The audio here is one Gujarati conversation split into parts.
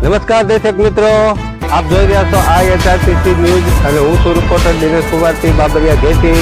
નમસ્કાર દર્શક મિત્રો, આપ જોઈ રહ્યા છો IHRTC ન્યૂઝ અને હું છું રિપોર્ટર દિનેશ કુમારસિંહ બાબરિયા ઘેટી.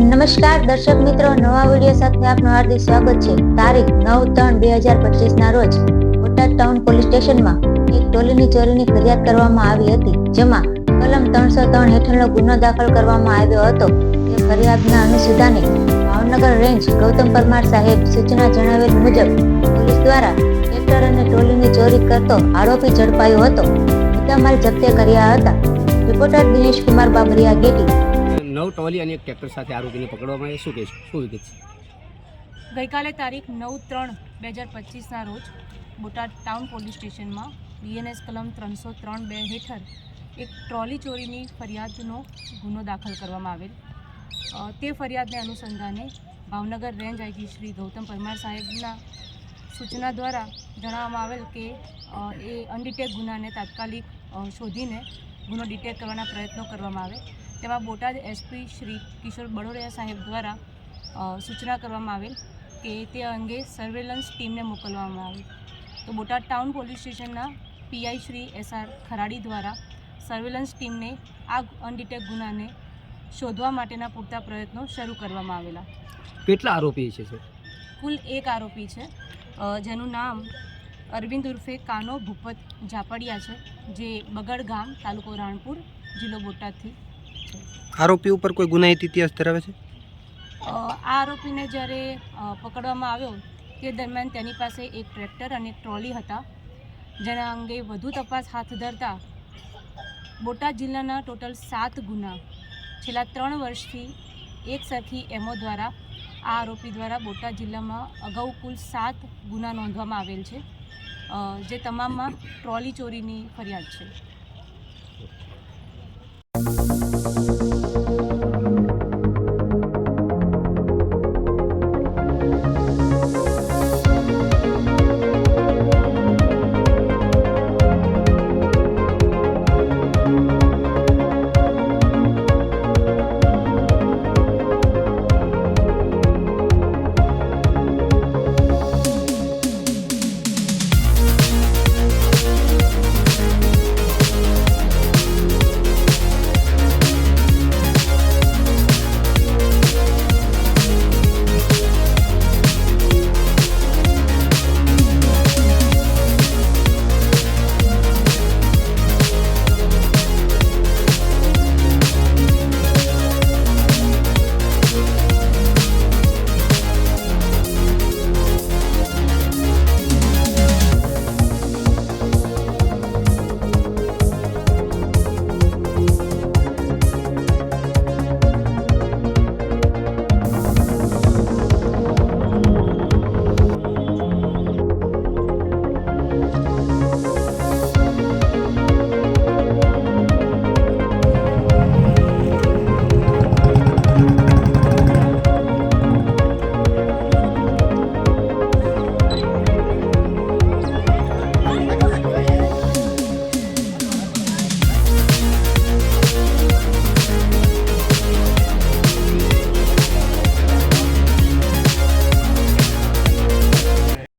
નમસ્કાર દર્શક મિત્રો, નવા વિડીયો સાથે આપનું હાર્દિક સ્વાગત છે. તારીખ 9/3/2025 ના રોજ બોટાદ ટાઉન પોલીસ સ્ટેશનમાં એક ટોલીની ચોરીની ફરિયાદ કરવામાં આવી હતી, જેમાં કલમ 303 હેઠળનો ગુનો દાખલ કરવામાં આવ્યો હતો. તે ફરિયાદના અનુસંધાને ભાવનગર રેન્જ ગૌતમ પરમાર સાહેબ સૂચના જણાવેલ મુજબ પોલીસ દ્વારા ટ્રેક્ટર અને ટોલીની ચોરી કરતો આરોપી ઝડપાયો હતો. મુદ્દામાલ જપ્ત કર્યા હતા. રિપોર્ટર દિનેશ કુમાર બાબરિયા ઘેટી. 9 ટ્રોલી અને એક ટ્રેક્ટર સાથે આરોપીને પકડવામાં આવે. શું કહેશો, શું વિગત છે? ગઈકાલે તારીખ 9/3/2025ના રોજ બોટાદ ટાઉન પોલીસ સ્ટેશનમાં BNS કલમ 303(2) હેઠળ એક ટ્રોલી ચોરીની ફરિયાદનો ગુનો દાખલ કરવામાં આવેલ. તે ફરિયાદને અનુસંધાને ભાવનગર રેન્જ આઈજી શ્રી ગૌતમ પરમાર સાહેબના સૂચના દ્વારા જણાવવામાં આવેલ કે એ અનડિટેક ગુનાને તાત્કાલિક શોધીને ગુનો ડિટેક્ટ કરવાના પ્રયત્નો કરવામાં આવે. તેમાં બોટાદ SP શ્રી કિશોર બડોરિયા સાહેબ દ્વારા સૂચના કરવામાં આવેલ કે તે અંગે સર્વેલન્સ ટીમને મોકલવામાં આવે. તો બોટાદ ટાઉન પોલીસ સ્ટેશનના PI શ્રી SR ખરાડી દ્વારા સર્વેલન્સ ટીમને આ અનડિટેક ગુનાને શોધવા માટેના પૂરતા પ્રયત્નો શરૂ કરવામાં આવેલા. કેટલા આરોપી છે સર? કુલ 1 આરોપી છે, જેનું નામ અરવિંદ ઉર્ફે કાનો ભૂપત ઝાપડિયા છે, જે બગડ ગામ, તાલુકો રાણપુર, જિલ્લો બોટાદથી છે. આરોપી ઉપર કોઈ ગુનાહિત ઇતિહાસ ધરાવે છે? આ આરોપીને જ્યારે પકડવામાં આવ્યો તે દરમિયાન તેની પાસે એક ટ્રેક્ટર અને એક ટ્રોલી હતા, જેના અંગે વધુ તપાસ હાથ ધરતા બોટાદ જિલ્લાના ટોટલ 7 ગુના છેલ્લા 3 વર્ષથી એક સરખી MO દ્વારા આ આરોપી દ્વારા બોટાદ જિલ્લામાં અગાઉ કુલ 7 ગુના નોંધવામાં આવેલ છે, જે તમામમાં ટ્રોલી ચોરીની ફરિયાદ છે.